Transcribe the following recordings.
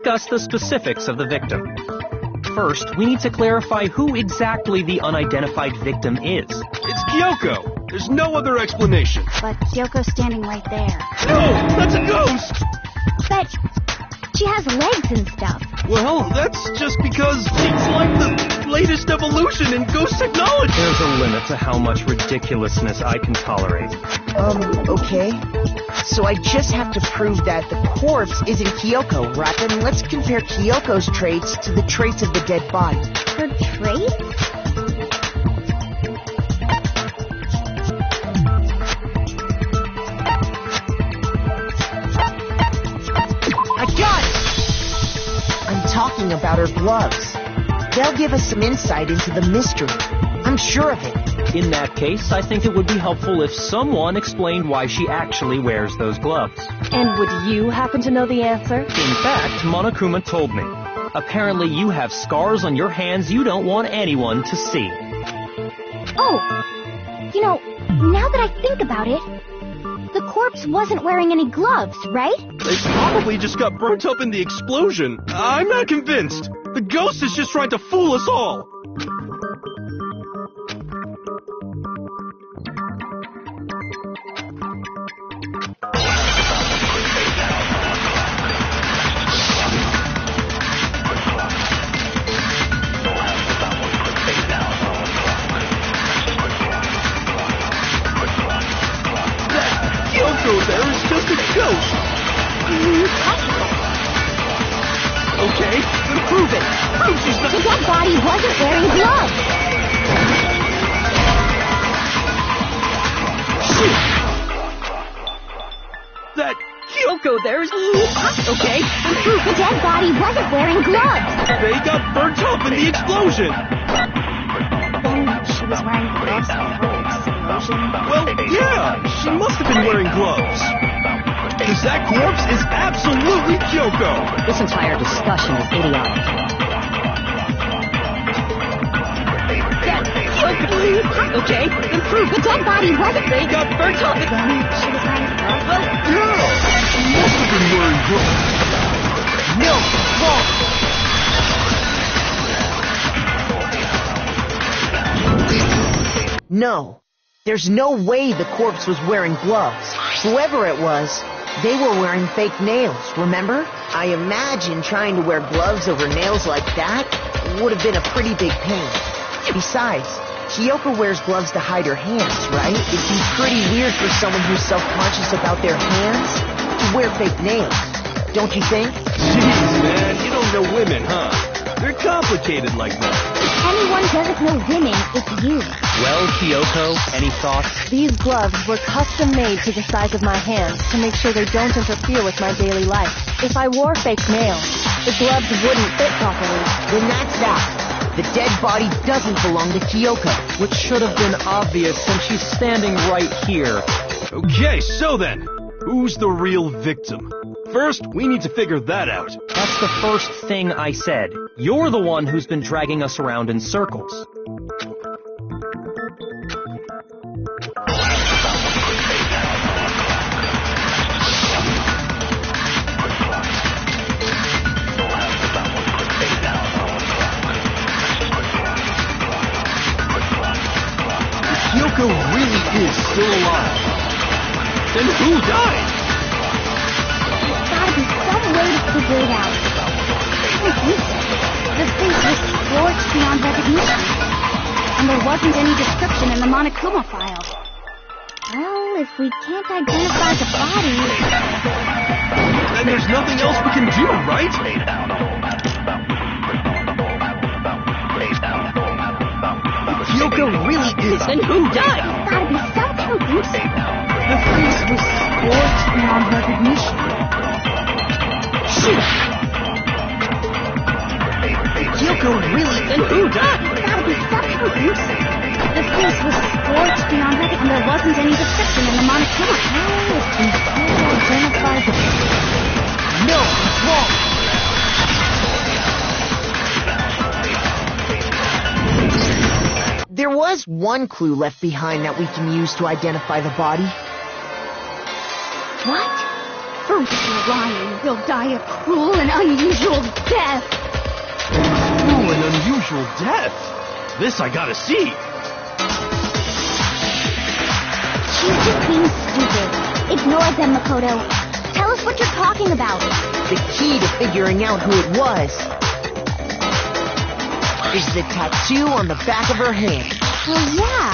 discuss the specifics of the victim. First, we need to clarify who exactly the unidentified victim is. It's Kyoko. There's no other explanation. But Kyoko's standing right there. No, that's a ghost! But she has legs and stuff. Well, that's just because it's like the latest evolution in ghost technology. There's a limit to how much ridiculousness I can tolerate. Okay. So I just have to prove that the corpse isn't Kyoko, right? Then let's compare Kyoko's traits to the traits of the dead body. Her traits? I got it! I'm talking about her gloves. They'll give us some insight into the mystery. I'm sure of it. In that case, I think it would be helpful if someone explained why she actually wears those gloves. And would you happen to know the answer? In fact, Monokuma told me. Apparently you have scars on your hands you don't want anyone to see. Oh, you know, now that I think about it, the corpse wasn't wearing any gloves, right? They probably just got burnt up in the explosion. I'm not convinced. The ghost is just trying to fool us all. There is just a ghost. Okay, then prove it. Prove she's not. The dead body wasn't wearing gloves. Shoot! That Kyoko there's. Okay, then prove The dead body wasn't wearing gloves. they got burnt up in the explosion. Then she was wearing gloves before the explosion. Well, yeah, she must have been wearing gloves. Because that corpse is absolutely Kyoko. This entire discussion is idiotic. Okay, then prove The dead body wasn't. they got burnt up. Then she was wearing gloves. Well, yeah, she must have been wearing gloves. No, wrong. No. There's no way the corpse was wearing gloves. Whoever it was, they were wearing fake nails, remember? I imagine trying to wear gloves over nails like that would have been a pretty big pain. Besides, Kyoko wears gloves to hide her hands, right? It'd be pretty weird for someone who's self-conscious about their hands to wear fake nails, don't you think? Jeez, man, you don't know women, huh? They're complicated like that. If anyone doesn't know women, it's you. Well, Kyoko, any thoughts? These gloves were custom made to the size of my hands to make sure they don't interfere with my daily life. If I wore fake nails, the gloves wouldn't fit properly. Then that's that. The dead body doesn't belong to Kyoko. Which should have been obvious since she's standing right here. Okay, so then, who's the real victim? First, we need to figure that out. That's the first thing I said. You're the one who's been dragging us around in circles. Kyoko really is still alive. Then who died? There's gotta be some way to figure it out. Like you said, the face was scorched beyond recognition. And there wasn't any description in the Monokuma file. Well, if we can't identify the body... Then there's nothing else we can do, right? Kyoko really is. Then who died? There's gotta be some conclusion. The face was scorched beyond recognition. Shoot! Kyoko really... Then who died? There's gotta be some conclusion. The face was scorched beyond recognition, and there wasn't any description in the Monokuma. Oh, if we can't identify the... No, it's wrong. There was one clue left behind that we can use to identify the body. What? Her Don't be lying. You'll die a cruel and unusual death. Cruel and unusual death. This I gotta see. She's just being stupid. Ignore them, Makoto. Tell us what you're talking about. The key to figuring out who it was is the tattoo on the back of her hand. Oh, yeah.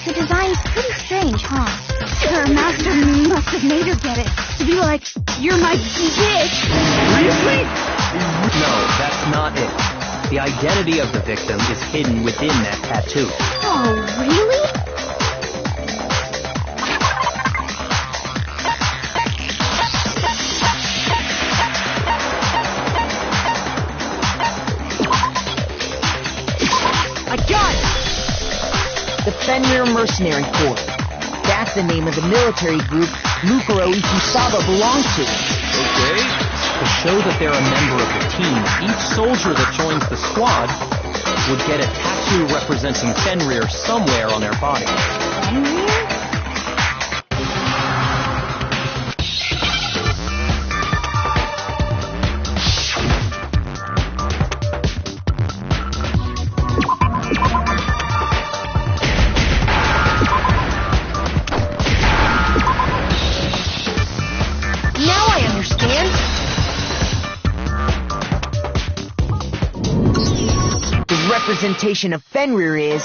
The design's pretty strange, huh? Her master must have made her get it. To be like, you're my bitch. Seriously? No, that's not it. The identity of the victim is hidden within that tattoo. Oh, really? I got it! The Fenrir Mercenary Corps. That's the name of the military group Mukuro Ikusaba belongs to. Okay. To show that they're a member of the team, each soldier that joins the squad would get a tattoo representing Fenrir somewhere on their body. Fenrir? Representation of Fenrir is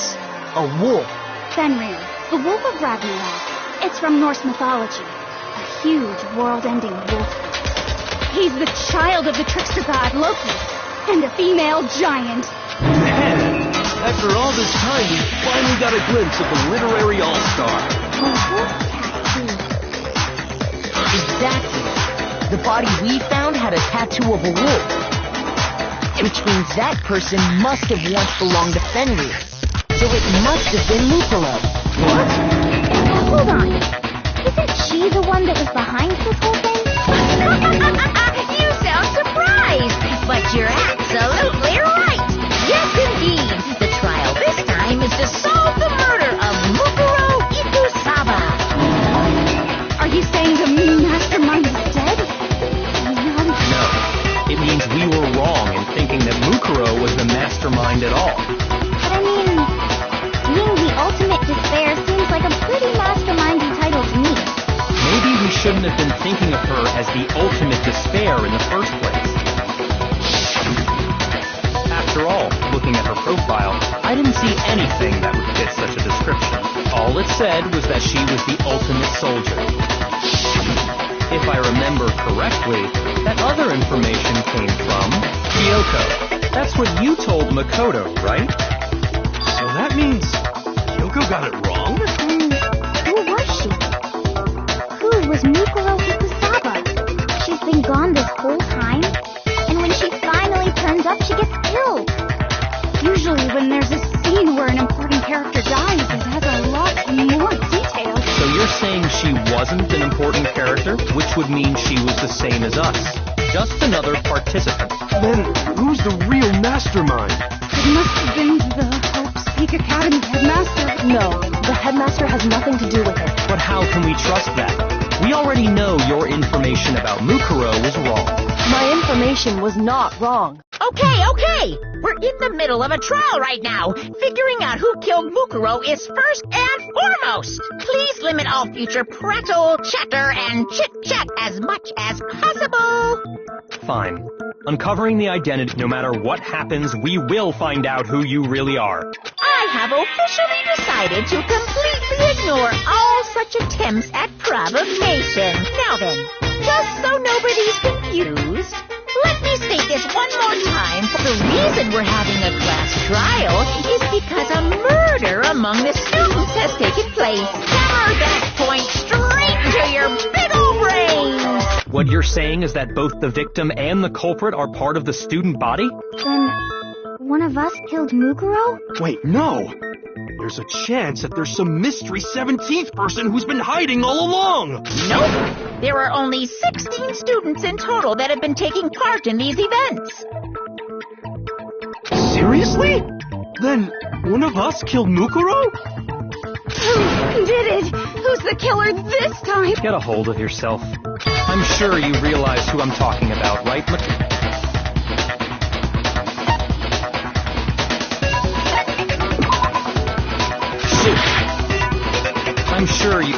a wolf. Fenrir, the wolf of Ragnarok. It's from Norse mythology. A huge, world-ending wolf. He's the child of the trickster god Loki, and a female giant. Man, after all this time, we finally got a glimpse of the literary all-star. A wolf tattoo. Exactly. The body we found had a tattoo of a wolf. Which means that person must have once belonged to Fenrir. So it must have been Mukuro. What? Hold on. Isn't she the one that was behind this whole thing? You sound surprised, but you're absolutely right. Yes, indeed. The trial this time is to solve the murder of Mukuro Ikusaba. Are you saying the mastermind is dead? No. It means we were wrong in thinking that Mukuro was the mastermind at all. But I mean, being the ultimate despair seems like a pretty mastermindy title to me. Maybe we shouldn't have been thinking of her as the ultimate despair in the first place. After all, looking at her profile, I didn't see anything that would fit such a description. All it said was that she was the ultimate soldier. If I remember correctly, that other information came from Kyoko. That's what you told Makoto, right? So that means Kyoko got it wrong? Who was she? Who was Mukuro Ikusaba? She's been gone this whole time, and when she finally turns up, she gets killed. Usually when there's a scene where an important character dies, it has a lot more detail. So you're saying she wasn't an important character, which would mean she was the same as us. Just another participant. Then who's the real mastermind? It must have been the Hope's Peak Academy headmaster. No, the headmaster has nothing to do with it. But how can we trust that? We already know your information about Mukuro was wrong. My information was not wrong. Okay. We're in the middle of a trial right now. Figuring out who killed Mukuro is first and foremost. Please limit all future prattle, chatter, and chit-chat as much as possible. Fine. Uncovering the identity, no matter what happens, we will find out who you really are. I have officially decided to completely ignore all such attempts at provocation. Now then, just so nobody's confused, let me state this one more time. The reason we're having a class trial is because a murder among the students has taken place. Hammer that point straight into your big old brains! What you're saying is that both the victim and the culprit are part of the student body? Then, one of us killed Mukuro? Wait, no! There's a chance that there's some mystery 17th person who's been hiding all along! Nope! There are only 16 students in total that have been taking part in these events. Seriously? Then one of us killed Mukuro? Who did it? Who's the killer this time? Get a hold of yourself. I I'm sure you realize who I'm talking about, right, Shoot! I'm sure you...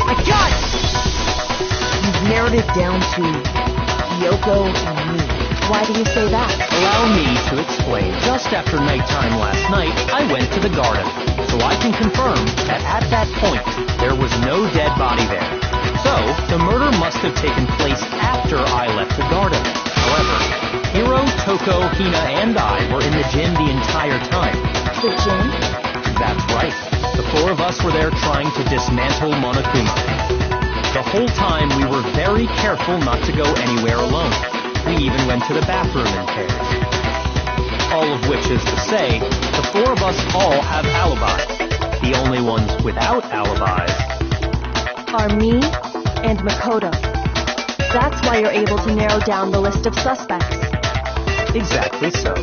I got it! You've narrowed it down to Yoko and me. Why do you say that? Allow me to explain. Just after nighttime last night, I went to the garden, so I can confirm that at that point, there was no dead body there. So, the murder must have taken place after I left the garden. However, Hiro, Toko, Hina, and I were in the gym the entire time. The gym? That's right. The four of us were there trying to dismantle Monokuma. The whole time, we were very careful not to go anywhere alone. We even went to the bathroom in pairs. All of which is to say, the four of us all have alibis. The only ones without alibis Are me and Makoto. That's why you're able to narrow down the list of suspects. exactly so.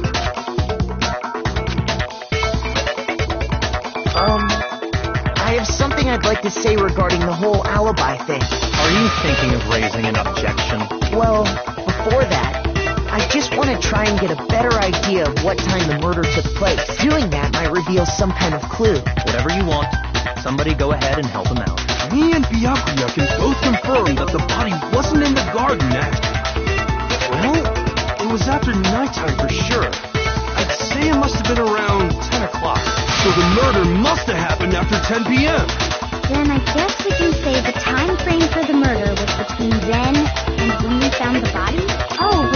I have something I'd like to say regarding the whole alibi thing. Are you thinking of raising an objection? Well, before that, I just want to try and get a better idea of what time the murder took place. Doing that might reveal some kind of clue. Whatever you want. Somebody go ahead and help him out. Me and Byakuya can both confirm that the body wasn't in the garden well, it was after nighttime for sure. I'd say it must have been around 10 o'clock. So the murder must have happened after 10 p.m. Then I guess we can say the time frame for the murder was between then and when we found the body? Oh,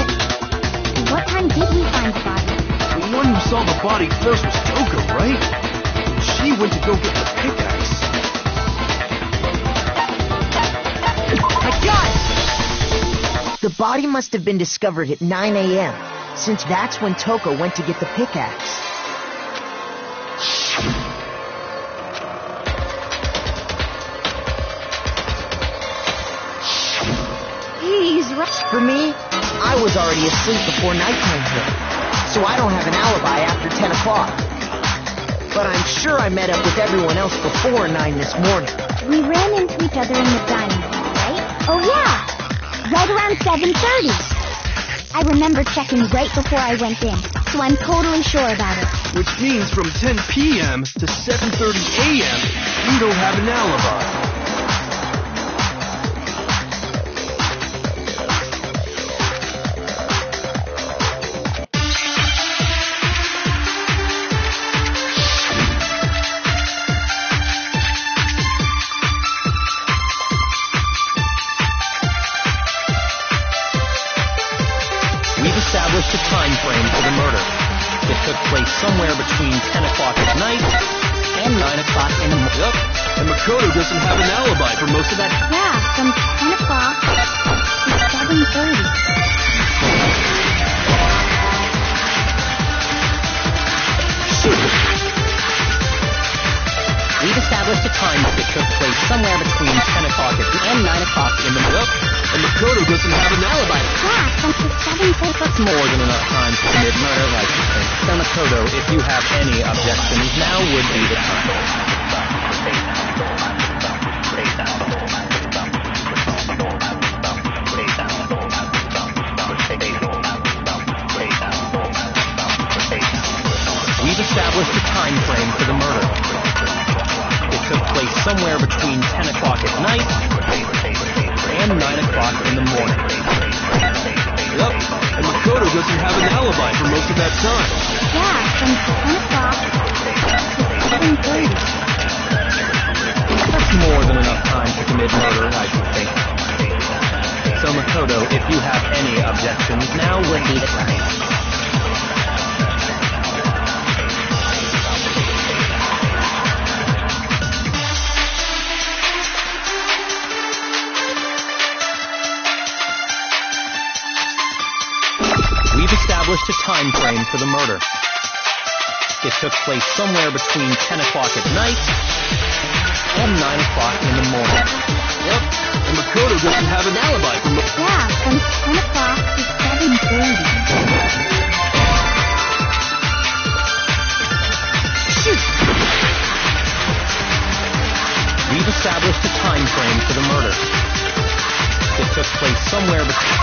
but what time did we find the body? The one who saw the body first was Toko, right? She went to go get the pickaxe. I got it! The body must have been discovered at 9 a.m., since that's when Toko went to get the pickaxe. He's right. For me, I was already asleep before nighttime hit, so I don't have an alibi after 10 o'clock. But I'm sure I met up with everyone else before 9 this morning. We ran into each other in the dining room, right? Oh yeah, right around 7:30. I remember checking right before I went in, so I'm totally sure about it. Which means from 10 p.m. to 7:30 a.m., you don't have an alibi. Established a time frame for the murder. It took place somewhere between 10 o'clock at night and 9 o'clock in the morning. Yep, and Makoto doesn't have an alibi for most of that. Yeah, from 10 o'clock to 7:30. We've established a time that took place somewhere between 10 o'clock and 9 o'clock in the morning. Yep, and Makoto doesn't have an alibi. Yeah, from 7:30. That's more than enough time to commit murder, like you think. So, Makoto, if you have any objections, now would be the time. We've established a time frame for the murder. It took place somewhere between 10 o'clock at night and 9 o'clock in the morning. Yep, and Makoto doesn't have an alibi for most of that time. Yeah, from 10 o'clock to 7:30. That's more than enough time to commit murder, I should think. So, Makoto, if you have any objections, now would be the time. We've established a time frame for the murder. It took place somewhere between 10 o'clock at night and 9 o'clock in the morning. Yep, and Makoto doesn't have an alibi for Yeah, from 10 o'clock to 7:30. We've established a time time frame for the murder. It took place somewhere between...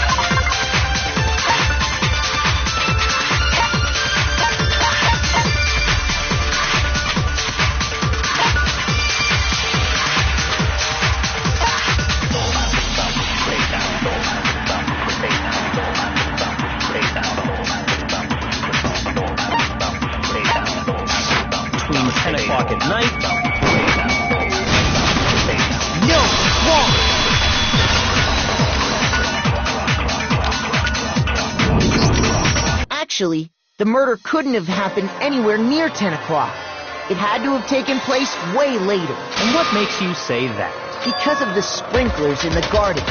between 10 o'clock at night... No! Wrong! Actually, the murder couldn't have happened anywhere near 10 o'clock. It had to have taken place way later. And what makes you say that? Because of the sprinklers in the garden.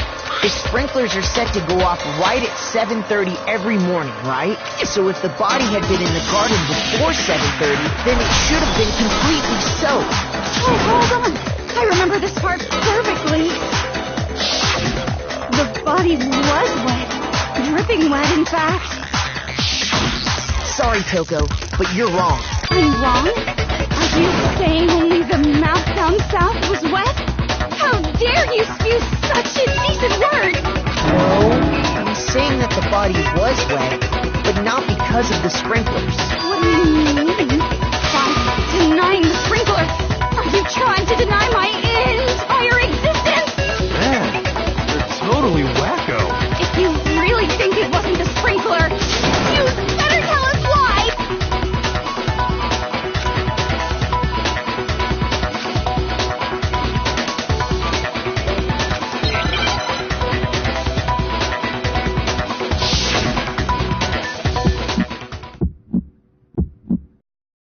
The sprinklers are set to go off right at 7:30 every morning, right? So if the body had been in the garden before 7:30, then it should have been completely soaked. Oh, hold on. I remember this part perfectly. The body was wet. Dripping wet, in fact. Sorry, Toko, but you're wrong. I'm wrong? Are you saying only the mouth down south was wet? How dare you spew such indecent words! No, I'm saying that the body was wet, but not because of the sprinklers. What do you mean? By denying the sprinkler? Are you trying to deny my entire existence? Man, you're totally wacko. If you really think it wasn't the sprinkler, you better tell us why!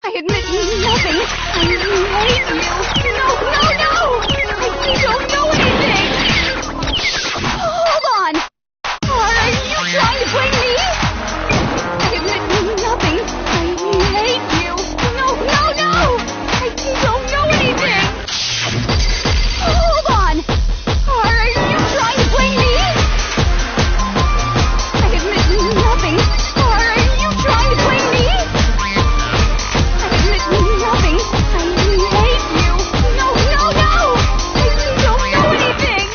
I admit nothing. I hate you. No, no, no! I don't know anything! Hold on! Are you trying to blame me? I admit nothing. I hate you. No, no, no! I don't know anything! Hold on! Are you trying to blame me? I admit nothing. Are you trying to blame me? I admit nothing. I hate you. No, no, no! I don't know anything!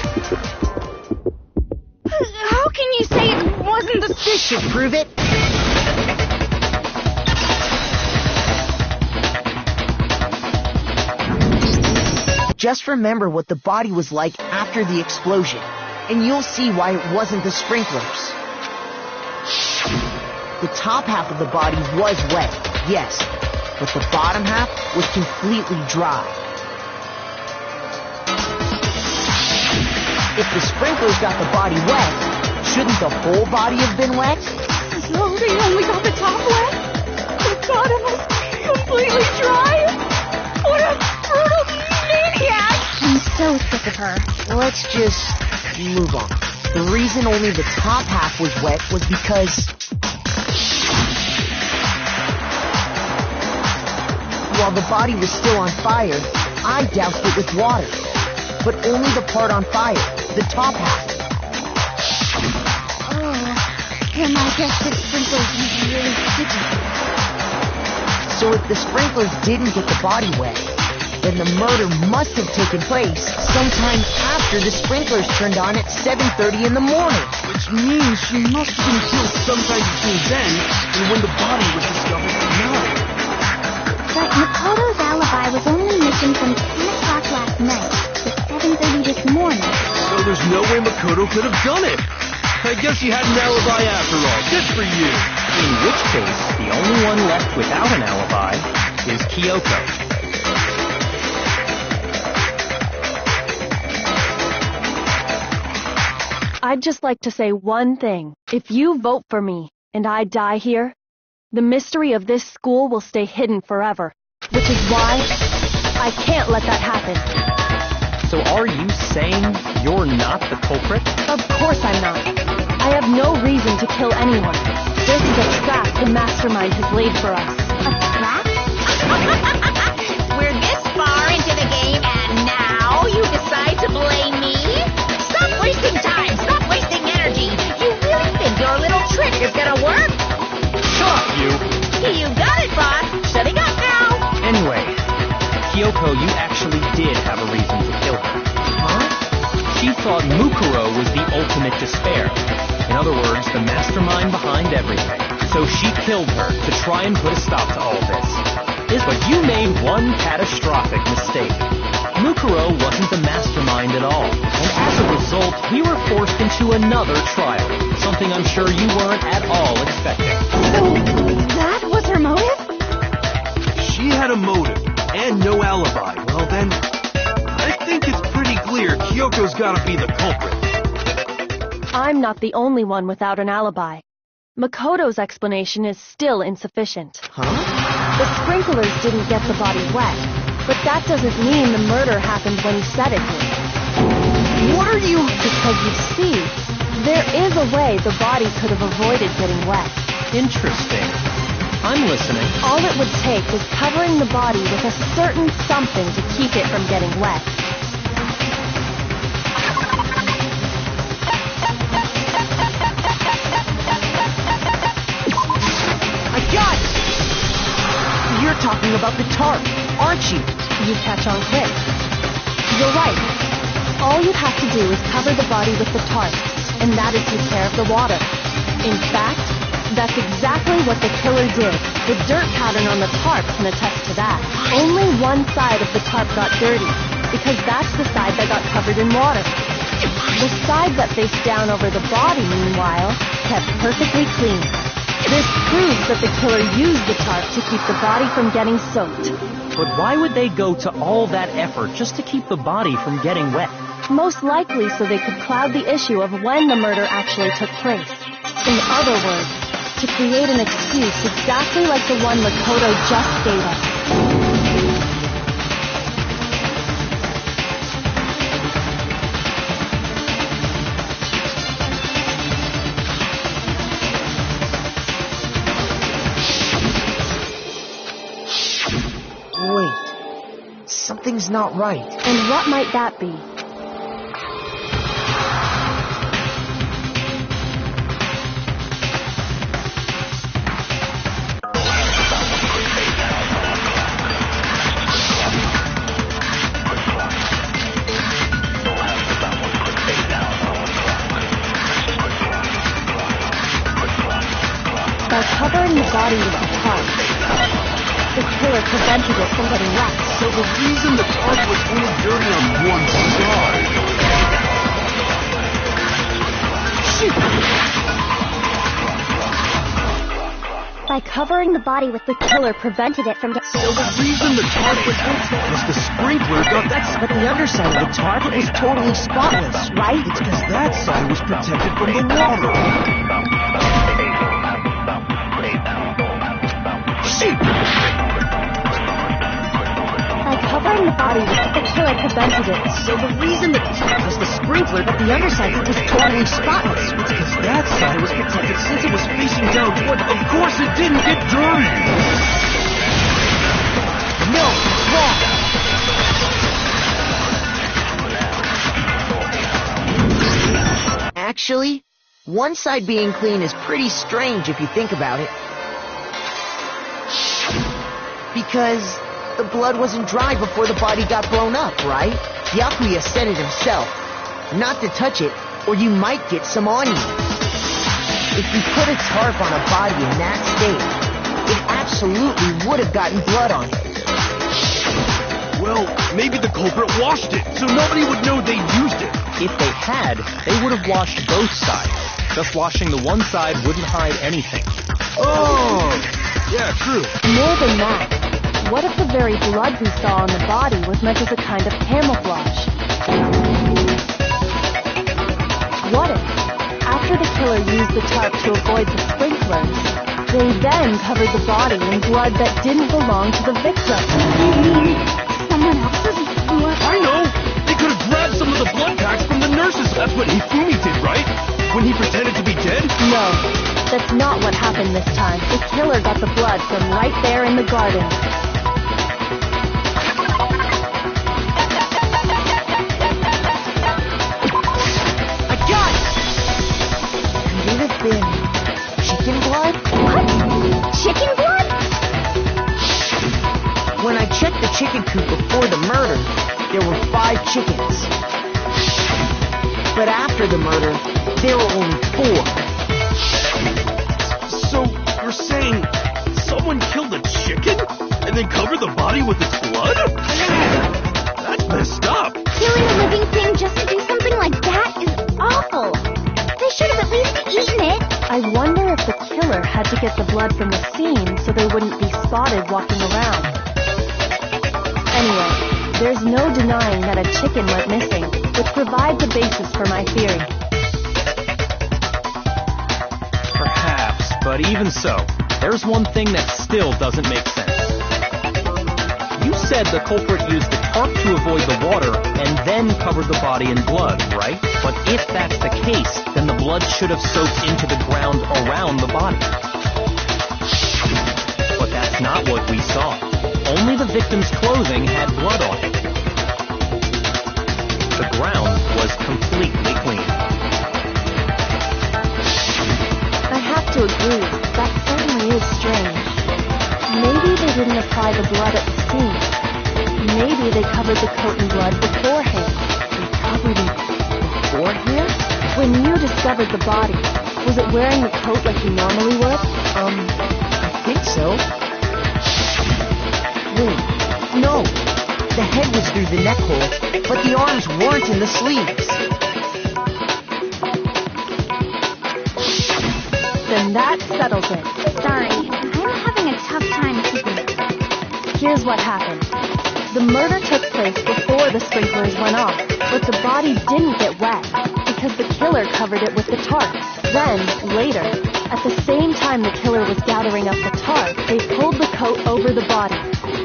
How can you say it wasn't the... This should prove it. Just remember what the body was like after the explosion, and you'll see why it wasn't the sprinklers. The top half of the body was wet, yes, but the bottom half was completely dry. If the sprinklers got the body wet, shouldn't the whole body have been wet? No, they only got the top wet. The bottom was completely dry. What a brutal maniac! I'm so sick of her. Let's just move on. The reason only the top half was wet was because... while the body was still on fire, I doused it with water. But only the part on fire, the top half. And I guess the sprinklers was really sticky. So if the sprinklers didn't get the body wet, then the murder must have taken place sometime after the sprinklers turned on at 7:30 in the morning. Which means she must have been killed sometime between then and when the body was discovered at 9. But Makoto's alibi was only missing from 10 o'clock last night to 7:30 this morning. So there's no way Makoto could have done it. I guess you had an alibi after all. Good for you. In which case, the only one left without an alibi is Kyoko. I'd just like to say one thing. If you vote for me and I die here, the mystery of this school will stay hidden forever, which is why I can't let that happen. So are you saying you're not the culprit? Of course I'm not. I have no reason to kill anyone. This is a trap the mastermind has laid for us. A trap? We're this far into the game, and now you decide to blame me? Stop wasting time! Stop wasting energy! You really think your little trick is gonna work? Shut up, you. You got it, boss! Shutting up now! Anyway, Kyoko, you actually did have a reason to kill her. Huh? thought Mukuro was the ultimate despair. In other words, the mastermind behind everything. So she killed her to try and put a stop to all this. But you made one catastrophic mistake. Mukuro wasn't the mastermind at all, and as a result, we were forced into another trial, something I'm sure you weren't at all expecting. So, that was her motive? She had a motive, and no alibi. Well then, I think it's pretty clear Kyoko's gotta be the culprit. I'm not the only one without an alibi. Makoto's explanation is still insufficient. Huh? The sprinklers didn't get the body wet, but that doesn't mean the murder happened when he said it did. What are you... Because you see, there is a way the body could have avoided getting wet. Interesting. I'm listening. All it would take was covering the body with a certain something to keep it from getting wet. I got it! You're talking about the tarp, aren't you? You catch on quick. You're right. All you'd have to do is cover the body with the tarp, and that'd take care of the water. In fact, that's exactly what the killer did. The dirt pattern on the tarp can attest to that. Only one side of the tarp got dirty, because that's the side that got covered in water. The side that faced down over the body, meanwhile, kept perfectly clean. This proves that the killer used the tarp to keep the body from getting soaked. But why would they go to all that effort just to keep the body from getting wet? Most likely so they could cloud the issue of when the murder actually took place. In other words, to create an excuse exactly like the one Makoto just gave us. Wait. Something's not right. And what might that be? By covering the body with the tarp, the killer prevented it from getting wet. So the reason the tarp was only dirty on one side... Shoot! By covering the body with the killer prevented it from... So the reason the tarp was because the sprinkler got that... But the underside of the tarp was totally spotless, right? It's because that side was protected from the water. Shoot! By covering the body with the killer prevented it. So the reason the tarp was the sprinkler, but the underside was totally spotless. It's because that side was protected since it was facing down toward... Of course it didn't get dirty! No, wrong. Actually, one side being clean is pretty strange if you think about it. Because the blood wasn't dry before the body got blown up, right? Byakuya said it himself. Not to touch it, or you might get some on you. If you put a tarp on a body in that state, it absolutely would have gotten blood on it. Well, maybe the culprit washed it, so nobody would know they used it. If they had, they would have washed both sides. Just washing the one side wouldn't hide anything. Oh, yeah, true. More than that, what if the very blood we saw on the body was meant as a kind of camouflage? What if, after the killer used the tarp to avoid the sprinklers, they then covered the body in blood that didn't belong to the victim? Someone else's blood? I know! They could have grabbed some of the blood packs from the nurses. That's what Hifumi did, right? When he pretended to be dead? No, that's not what happened this time. The killer got the blood from right there in the garden. I got it! Could it have been chicken blood? What? Chicken blood? When I checked the chicken coop before the murder, there were 5 chickens. But after the murder, there were only 4. So, you're saying someone killed a chicken and then covered the body with its blood? That's messed up. Killing a living thing just to do something like that is awful. They should have at least eaten it. I wonder if the killer had to get the blood from the scene so they wouldn't be spotted walking around. Anyway, there's no denying that a chicken went missing, which provides a basis for my theory. Perhaps, but even so, there's one thing that still doesn't make sense. You said the culprit used the tarp to avoid the water and then covered the body in blood, right? But if that's the case, then the blood should have soaked into the ground around the body. But that's not what we saw. Only the victim's clothing had blood on it. The ground was completely clean. I have to agree, that certainly is strange. Maybe they didn't apply the blood at the scene. Maybe they covered the coat in blood beforehand. They covered it beforehand? When you discovered the body, was it wearing the coat like you normally would? I think so. Wait, no. The head was through the neck hole, but the arms weren't in the sleeves. Then that settles it. Sorry, I'm having a tough time keeping it. Here's what happened. The murder took place before the sprinklers went off, but the body didn't get wet because the killer covered it with the tarp. Then, later, at the same time the killer was gathering up the tarp, they pulled the coat over the body.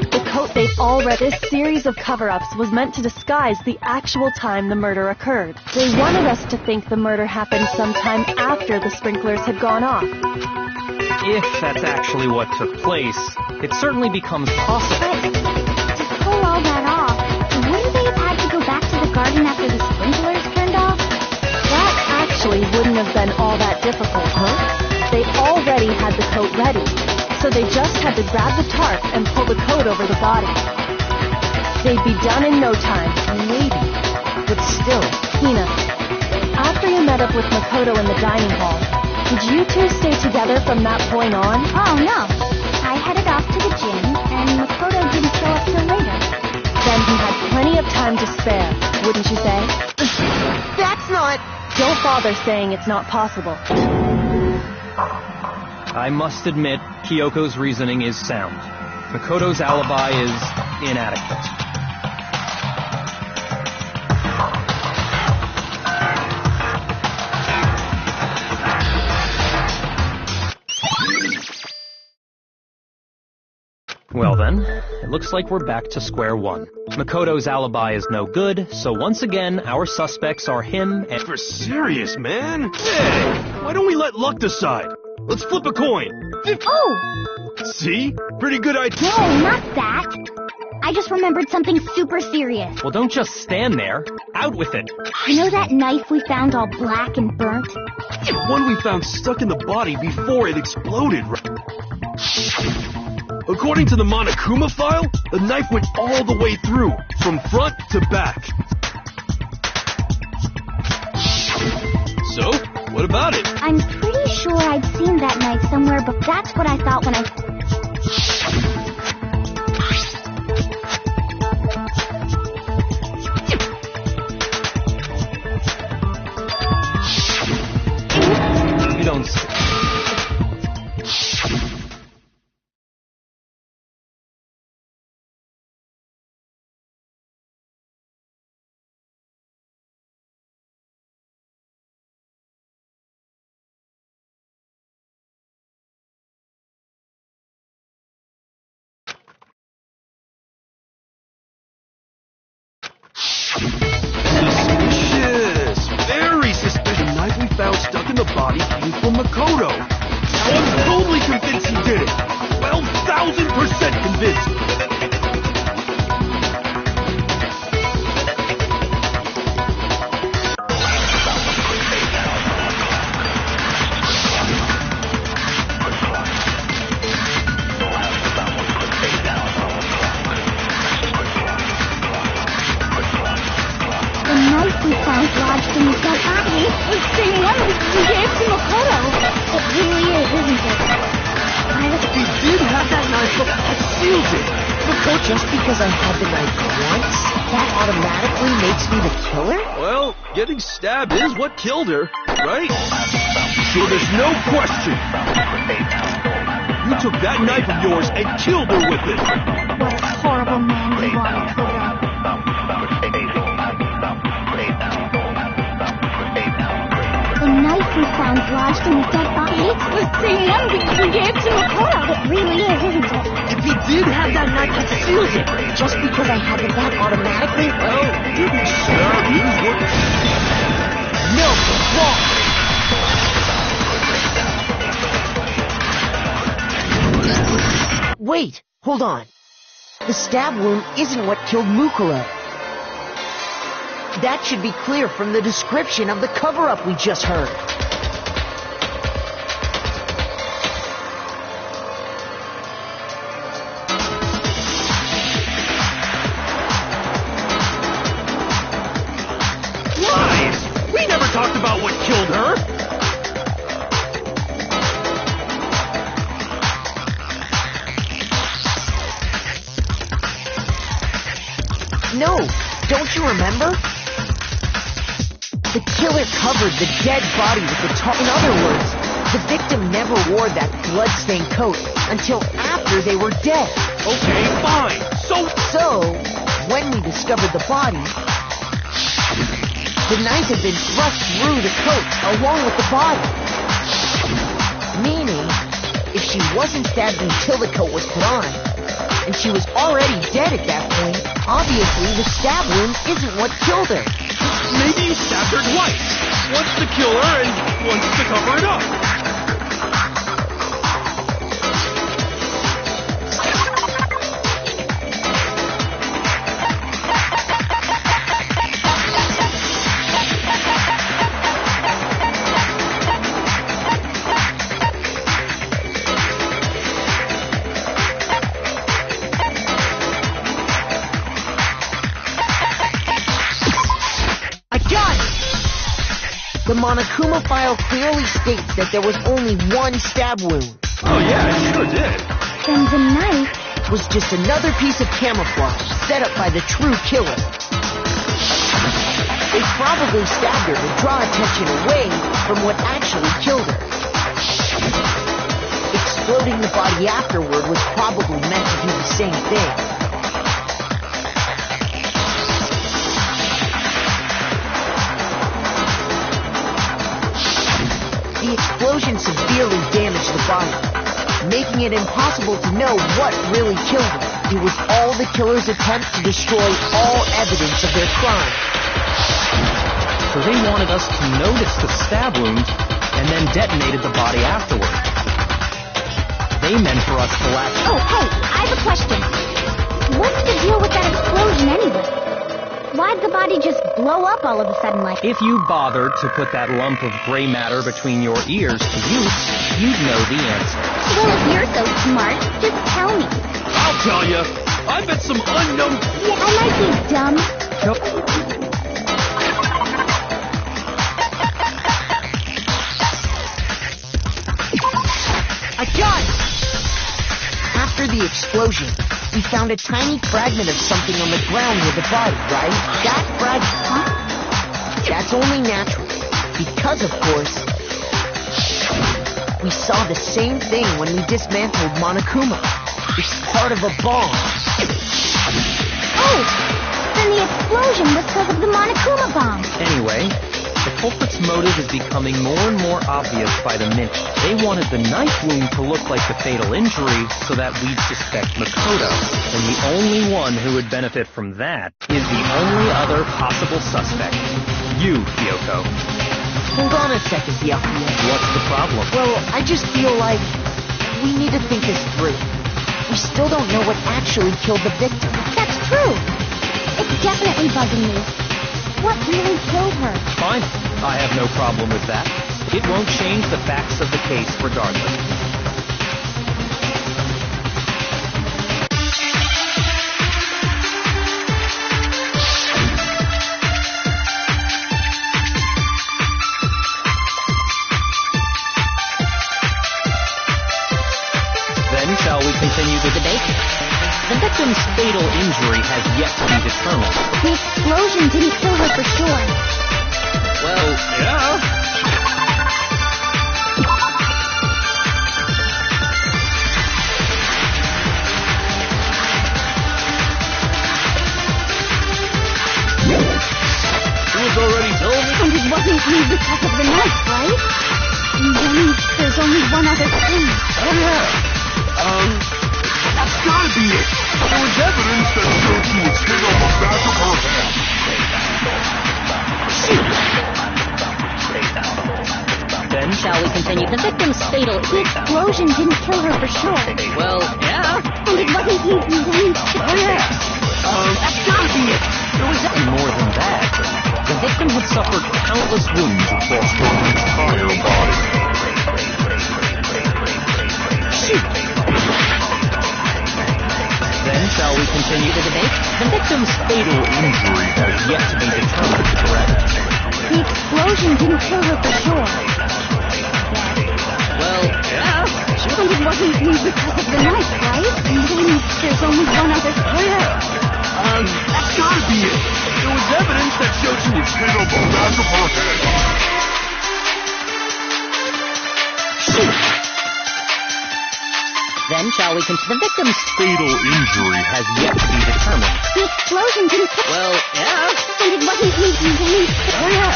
The coat they'd already... This series of cover-ups was meant to disguise the actual time the murder occurred. They wanted us to think the murder happened sometime after the sprinklers had gone off. If that's actually what took place, it certainly becomes possible. But to pull all that off, wouldn't they have had to go back to the garden after the sprinklers turned off? That actually wouldn't have been all that difficult, huh? They already had the coat ready, so they just had to grab the tarp and pull the coat over the body. They'd be done in no time. Maybe. But still. Hina, after you met up with Makoto in the dining hall, did you two stay together from that point on? Oh, no. I headed off to the gym, and Makoto didn't show up till later. Then he had plenty of time to spare, wouldn't you say? That's not... Don't bother saying it's not possible. I must admit, Kyoko's reasoning is sound. Makoto's alibi is inadequate. Well then, it looks like we're back to square one. Makoto's alibi is no good, so once again, our suspects are him and... For serious, man? Hey, why don't we let luck decide? Let's flip a coin. Oh! See? Pretty good idea. No, not that. I just remembered something super serious. Well, don't just stand there. Out with it. You know that knife we found all black and burnt? The one we found stuck in the body before it exploded, right? According to the Monokuma file, the knife went all the way through, from front to back. So, what about it? I'm pretty sure I'd seen that knife somewhere, but that's what I thought when I... You don't... Suspicious! Very suspicious. The knife we found stuck in the body came from Makoto. Now I'm totally convinced he did it. 12,000% convinced. The knife we found lodged in the gut Just because I had the knife once, that automatically makes me the killer? Well, getting stabbed is what killed her, right? So there's no question. You took that knife of yours and killed her with it. What a horrible man you are, Makoto. The knife we found lodged in the dead body. It's the same we gave to Makoto. It really is, isn't it? If he did have that knife concealed it, just because I had the gun automatically, Well, getting stabbed is what... no, wrong. Wait, hold on. The stab wound isn't what killed Mukuro. That should be clear from the description of the cover-up we just heard. Lies! We never talked about what killed her! No, don't you remember? The killer covered the dead body with the top. In other words, the victim never wore that blood-stained coat until after they were dead. Okay, fine. So, when we discovered the body, the knife had been thrust through the coat along with the body. Meaning, if she wasn't stabbed until the coat was put on, and she was already dead at that point, obviously the stab wound isn't what killed her. Maybe you stabbed her twice. Once to kill her and once to cover it up. The Monokuma file clearly states that there was only one stab wound. Oh yeah, it sure did. Then the knife... Was just another piece of camouflage set up by the true killer. They probably stabbed her to draw attention away from what actually killed her. Exploding the body afterward was probably meant to do the same thing. The explosion severely damaged the body, making it impossible to know what really killed her. It was all the killer's attempt to destroy all evidence of their crime. So they wanted us to notice the stab wound and then detonated the body afterward. They meant for us to latch... Oh, hey, I have a question. What's the deal with that explosion anyway? Why'd the body just blow up all of a sudden like... If you bothered to put that lump of gray matter between your ears to use, you'd know the answer. Well, if you're so smart, just tell me. I'll tell you. I bet some unknown... I might be dumb. I got it! After the explosion, we found a tiny fragment of something on the ground near the body, right? That fragment, huh? That's only natural. Because, of course, we saw the same thing when we dismantled Monokuma. It's part of a bomb. Oh! Then the explosion was because of the Monokuma bomb. Anyway, the culprit's motive is becoming more and more obvious by the minute. They wanted the knife wound to look like the fatal injury so that we'd suspect Makoto. And the only one who would benefit from that is the only other possible suspect. You, Kyoko. Hold on a second, Byakuya. What's the problem? Well, I just feel like we need to think this through. We still don't know what actually killed the victim. That's true. It's definitely bugging me. What really killed her? Fine. I have no problem with that. It won't change the facts of the case regardless. Then shall we continue the debate? The victim's fatal injury has yet to be determined. The explosion didn't kill her for sure. Well, yeah. Already told me. And it wasn't me because of the knife, right? And then there's only one other thing. Oh, yeah. That's gotta be it. There was evidence that showed she was hit on the back of her head. Then shall we continue? The victim's fatal... The explosion didn't kill her for sure. Well, yeah. And it wasn't me. Oh, yeah. That's gotta be it. There was... And more than that, the victim had suffered countless wounds across her entire body. Then shall we continue the debate? The victim's fatal injury has yet to be determined, correct? The explosion didn't kill her for sure. Well, yeah. And it wasn't me because of the knife, right? And then there's only one other thing. Oh, yeah. That's gotta be it. There was evidence that showed she was hit on the back of her head. Then shall we continue? The victim's... Fatal injury has yet to be determined. The explosion didn't kill... Well, yeah. And it wasn't me. Oh, yeah.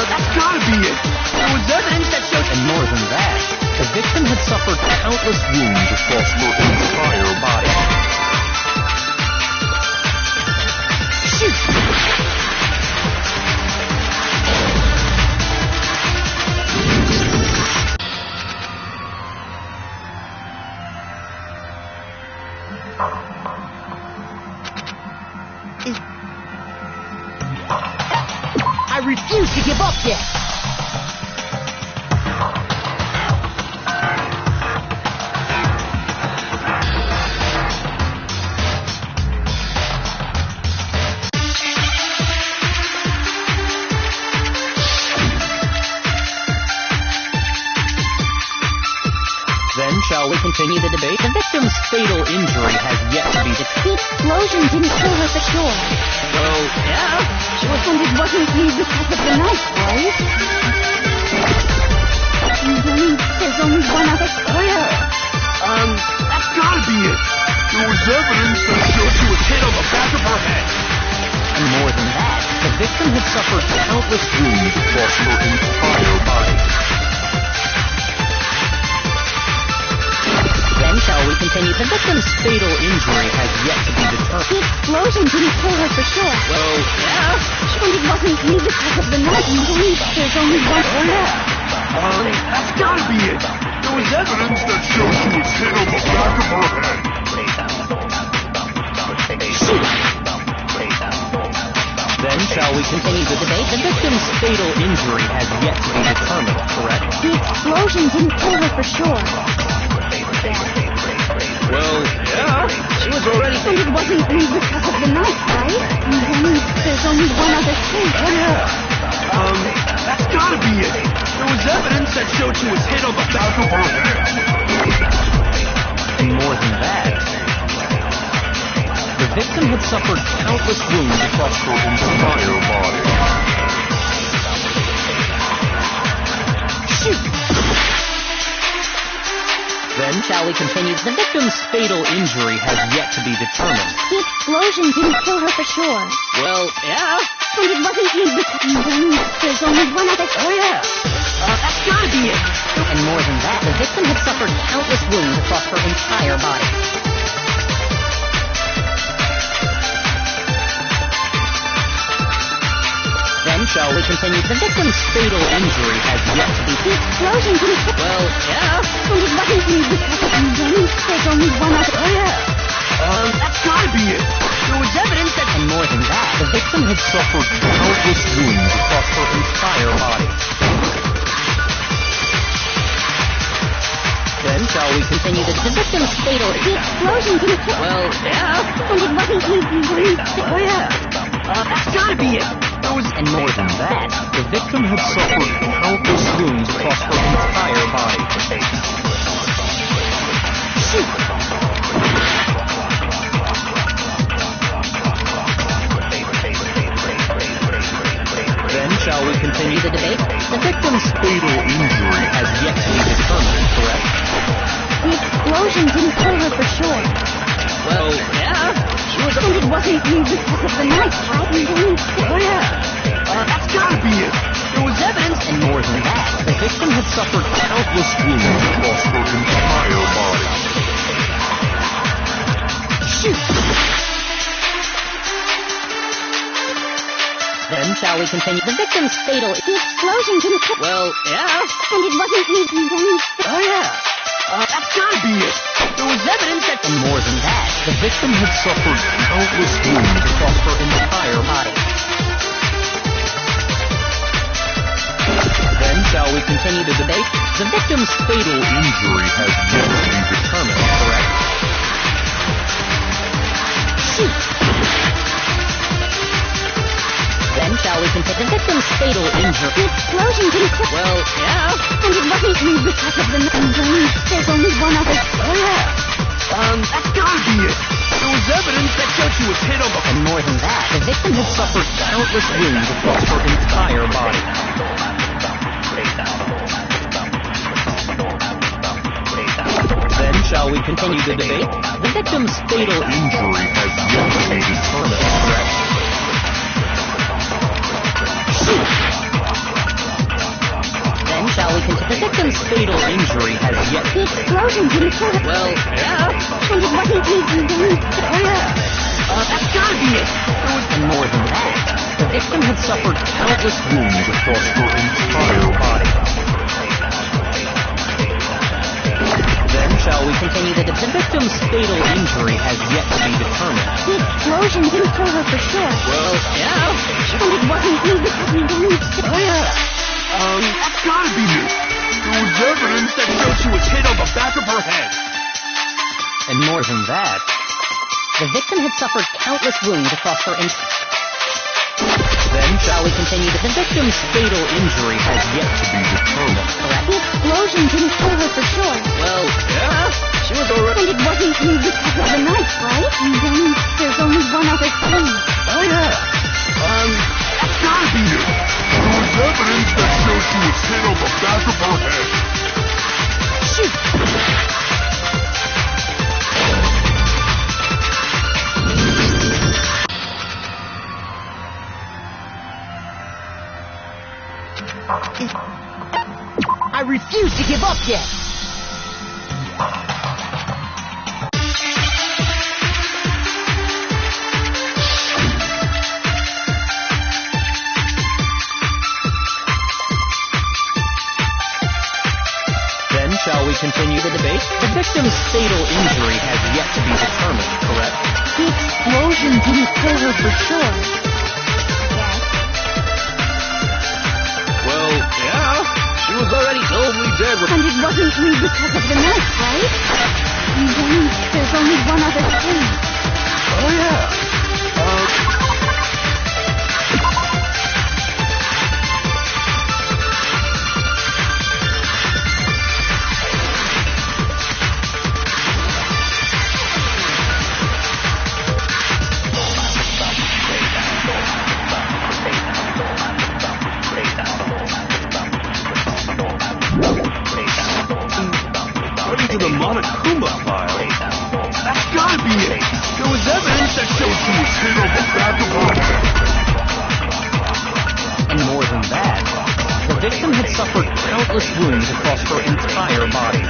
That's gotta be it. There was evidence that showed... And more than that, the victim had suffered countless wounds across her entire body. I refuse to give up yet. Then shall we continue the debate? The victim's fatal injury has yet to be determined. The explosion didn't kill her for sure. Well, yeah. And it wasn't me because of the knife, right? And then there's only one other thing. Oh, yeah. That's gotta be it. There was evidence that showed she was hit on the back of her head. And more than that, the victim had suffered countless wounds across her entire body. Then shall we continue? The victim's... Fatal injury has yet to be determined. The explosion didn't kill her for sure. Well, yeah. And it wasn't me because of the knife. And then there's only one... Oh, yeah. That's gotta be it. There was evidence that showed she was hit on the back of her head. Then shall we continue the debate? The victim's fatal injury has yet to be determined, correct? The explosion didn't kill her for sure. Well, yeah. She was already... And it wasn't me because of the knife, right? And then there's only one other thing. Oh, yeah. That's gotta be it. There was evidence that showed she was hit on the back of her head. And more than that, the victim had suffered countless wounds across her entire body. Then shall we continue? The victim's fatal injury has yet to be determined. The explosion didn't kill her for sure. Well, yeah. And it wasn't me because... And then there's only one other thing. Oh, yeah. That's gotta be it. And more than that, the victim had suffered countless wounds across her entire body. Then shall we continue? The victim's fatal injury has yet to be... The explosion didn't kill... Well, yeah. And it wasn't me because of... And then there's only one other... Oh, yeah. That's gotta be it. There was evidence that... And more than that, the victim had suffered countless wounds across her entire body. Then shall we continue the victim's fatal... The explosion didn't kill... Well, yeah. And it wasn't me... Oh, yeah. That's gotta be it. There was... And more than that, the victim had suffered countless wounds across her entire body. explosion didn't kill her for sure. Well, yeah. She was... And it wasn't you because of the knife, right? Oh, yeah. That's gotta be it. There was evidence, and more than that, the victim had suffered countless wounds across her entire body. Shoot! Then shall we continue? The victim's fatal... The explosion didn't kill... Well, yeah. And it wasn't you then... Oh, yeah. That's gotta be it. There was evidence that... And more than that, the victim had suffered countless wounds across her entire body. Then shall we continue the debate? The victim's fatal injury has yet to be determined, correct? Shoot! Then shall we continue? The victim's fatal injury... The explosion didn't kill... Well, yeah. And it wasn't you because of the knife. There's only one other... Oh, yeah. That's gotta be it. There was evidence that showed she was hit on the... And more than that, the victim had suffered countless wounds across her entire body. Then shall we continue the debate? The victim's fatal injury has yet to be determined, correct? Then shall we continue? The victim's fatal injury has yet... The explosion didn't kill her. Well, yeah. And it wasn't you then... Oh, yeah. That's gotta be it. There was... And more than that, the victim had suffered countless wounds across her entire body. Then shall we continue the victim's fatal injury has yet to be determined. The explosion didn't kill her for sure. Well, yeah. And it wasn't you because you then... Oh, yeah. That's gotta be it. There was evidence that showed she was hit on the back of her head. And more than that, the victim had suffered countless wounds across her entire... Then shall we continue that the victim's fatal injury has yet to be determined, correct? The explosion didn't kill her for sure. Well, yeah. She was already... And it wasn't you because of the knife, right? And then there's only one other thing. Oh, yeah. That's gotta be it. There was evidence that showed she was hit on the back of her head. Shoot! I refuse to give up yet. Then shall we continue the debate? The victim's fatal injury has yet to be determined, correct? The explosion didn't kill her for sure. Well, yeah. She was already totally dead with... And it wasn't you because of the knife, right? And then there's only one other thing. Oh, yeah. To the Monokuma file. That's gotta be it. There was evidence that showed she was hit on the back of her head. And more than that, the victim had suffered countless wounds across her entire body.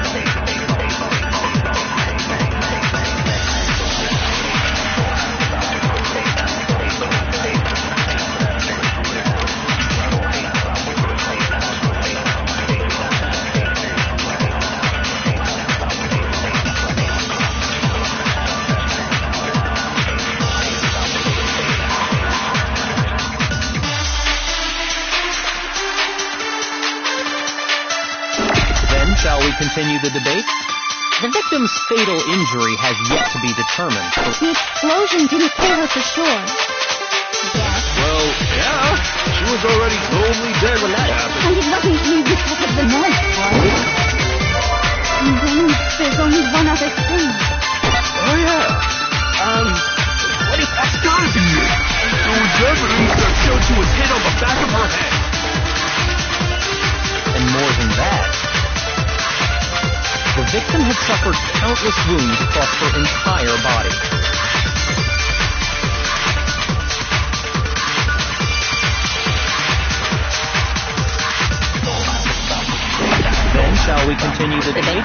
Shall we continue the debate? The victim's fatal injury has yet to be determined. The explosion didn't kill her for sure. Well, yeah. She was already totally dead when that happened. And it wasn't you because of the knife, right? And then there's only one other thing. Oh, yeah. What if that's gotta be it? There was evidence that showed she was hit on the back of her head. And more than that, the victim had suffered countless wounds across her entire body. Then shall we continue the debate?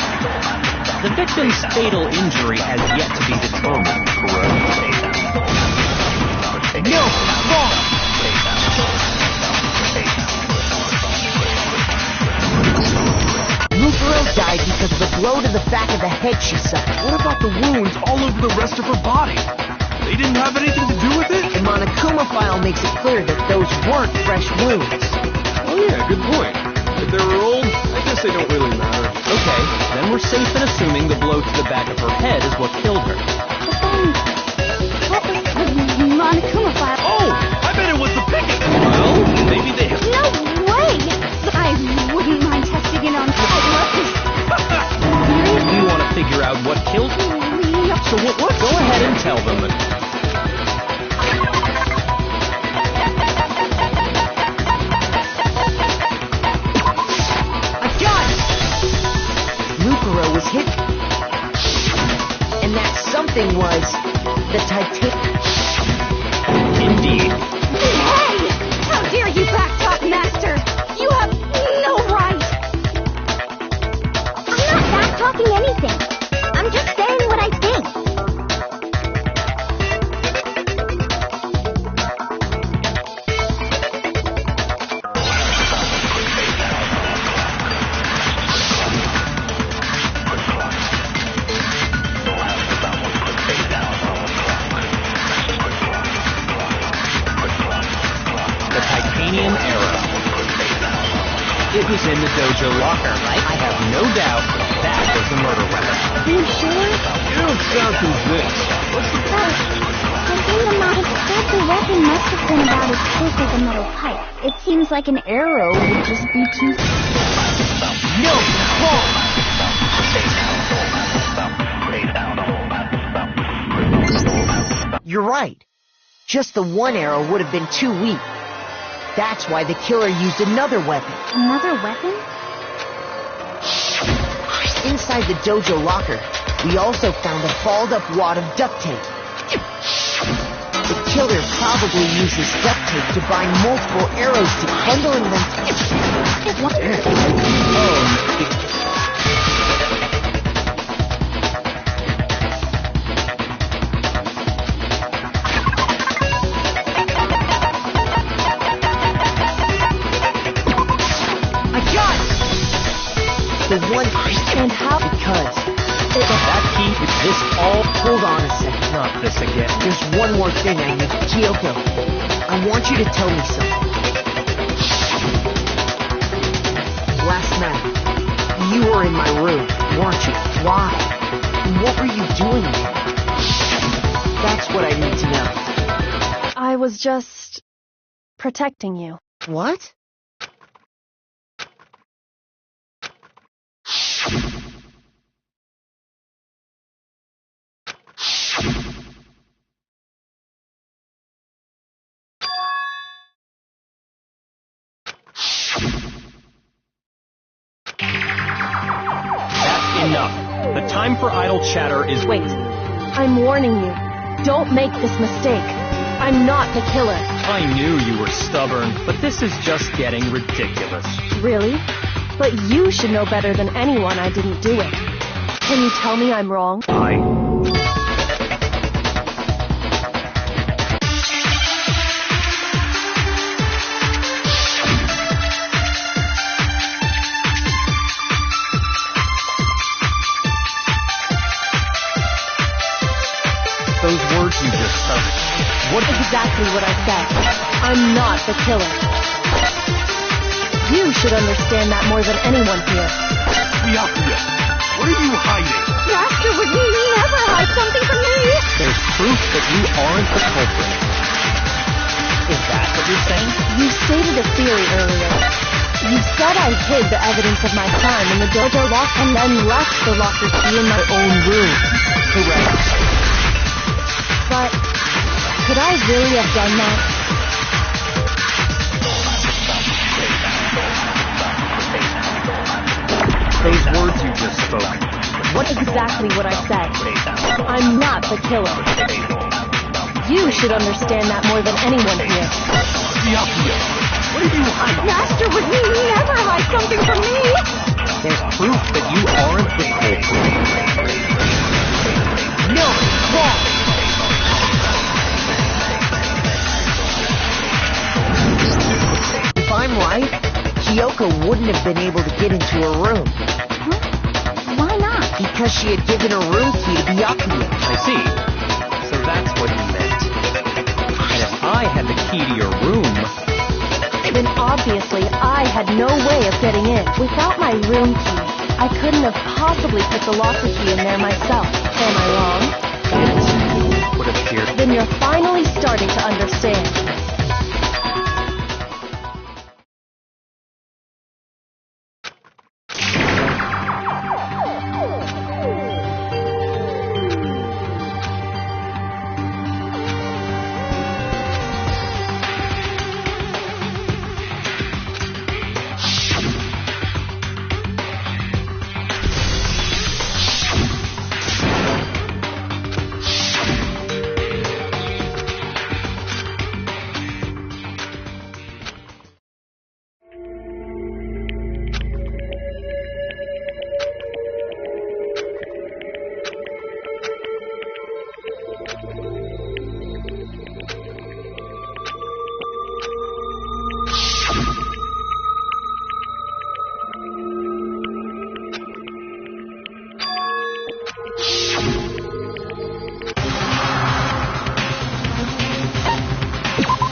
The victim's fatal injury has yet to be determined. No, wrong! Mukuro died because of a blow to the back of the head she suffered. What about the wounds all over the rest of her body? They didn't have anything to do with it? The Monokuma file makes it clear that those weren't fresh wounds. Oh yeah, good point. If they were old, I guess they don't really matter. Okay, then we're safe in assuming the blow to the back of her head is what killed her. But then, what was the Monokuma file? Oh, I bet it was the picket. Well, maybe they... No way! I wouldn't mind testing it on eyewitness. We want to figure out what killed her. So what? Go ahead and tell them that... Mukuro was hit, and that something was the Titan. Indeed. Hey! How dare you backtalk, Master! You have no right! I'm not backtalking anything. I'm just saying what I think. The titanium arrow. It was in the dojo locker, right? I have no doubt that was the murder weapon. Are you sure? You don't sound convinced. What's the... I think the model said the weapon must have been about as thick as a metal pipe. It seems like an arrow would just be too... No, wrong! You're right. Just the one arrow would have been too weak. That's why the killer used another weapon. Another weapon? Inside the dojo locker, we also found a balled up wad of duct tape. The killer probably uses duct tape to bind multiple arrows to bundling them. Oh, the one... And how? Because... that key is this all? Hold on a second. Not this again. There's one more thing I need. Kyoko, I want you to tell me something. Last night, you were in my room, weren't you? Why? And what were you doing there? That's what I need to know. I was just protecting you. What? That's enough. The time for idle chatter is... Wait. I'm warning you. Don't make this mistake. I'm not the killer. I knew you were stubborn, but this is just getting ridiculous. Really? But you should know better than anyone I didn't do it. Can you tell me I'm wrong? Those words you just spoke. What Exactly what I said. I'm not the killer. You should understand that more than anyone here. Byakuya, what are you hiding? Master would never hide something from me! There's proof that you aren't the culprit. Is that what you're saying? You stated a theory earlier. You said I hid the evidence of my crime in the dojo lock and then left the locker key in my own room. Correct. But could I really have done that? Those words you just spoke. What exactly what I said? I'm not the killer. You should understand that more than anyone here. Byakuya, what are you hiding? Master would never hide something from me! There's proof that you aren't the culprit. No, wrong! If I'm right, Kyoko wouldn't have been able to get into her room. Huh? Why not? Because she had given her room key to Byakuya. I see. So that's what you meant. And if I had the key to your room, Then obviously I had no way of getting in. Without my room key, I couldn't have possibly put the locker key in there myself. Am I wrong? it would appear. Then you're finally starting to understand.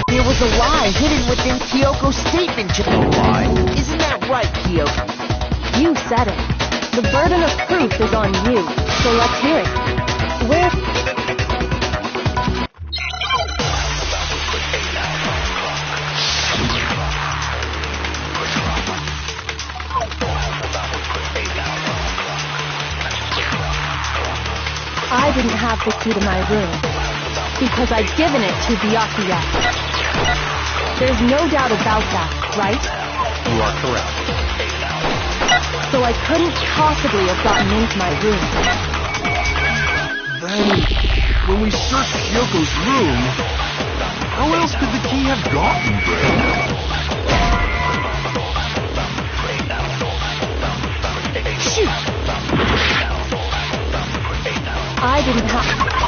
There was a lie hidden within Kyoko's statement. A lie? Isn't that right, Kyoko? You said it. The burden of proof is on you, so let's hear it. Where... I didn't have the key to my room, because I'd given it to Byakuya. There's no doubt about that, right? You are correct. So I couldn't possibly have gotten into my room. Then, when we searched Kyoko's room, how else could the key have gotten there? Shoot! I didn't have...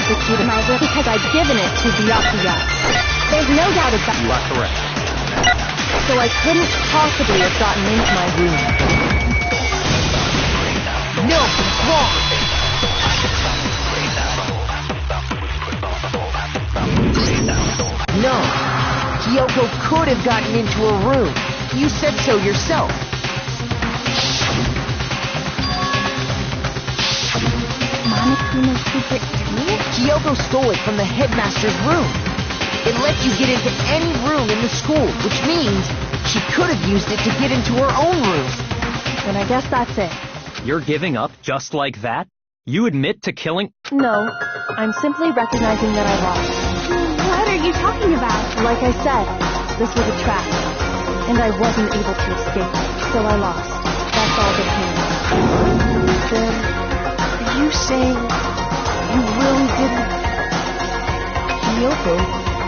the key to my room because I'd given it to Byakuya. There's no doubt about... You are correct. So I couldn't possibly have gotten into my room. No, wrong! No, Kyoko could have gotten into her room. You said so yourself. Monokuma's secret tool? Kyoko stole it from the headmaster's room. It let you get into any room in the school, which means she could have used it to get into her own room. Then I guess that's it. You're giving up just like that? You admit to killing... No, I'm simply recognizing that I lost. What are you talking about? Like I said, this was a trap, and I wasn't able to escape, so I lost. That's all that means. Then, are you saying you really didn't... Kyoko,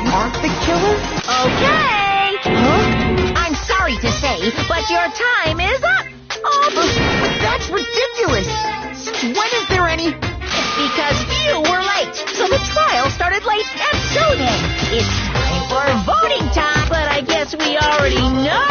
you aren't the killer? Okay! Huh? I'm sorry to say, but your time is up! Oh, But that's ridiculous! Since when is there any... it's because you were late, so the trial started late, and so then, it's time for voting time, but I guess we already know.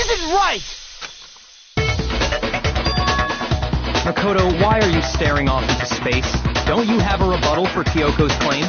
isn't right! Makoto, why are you staring off into space? Don't you have a rebuttal for Kyoko's claim?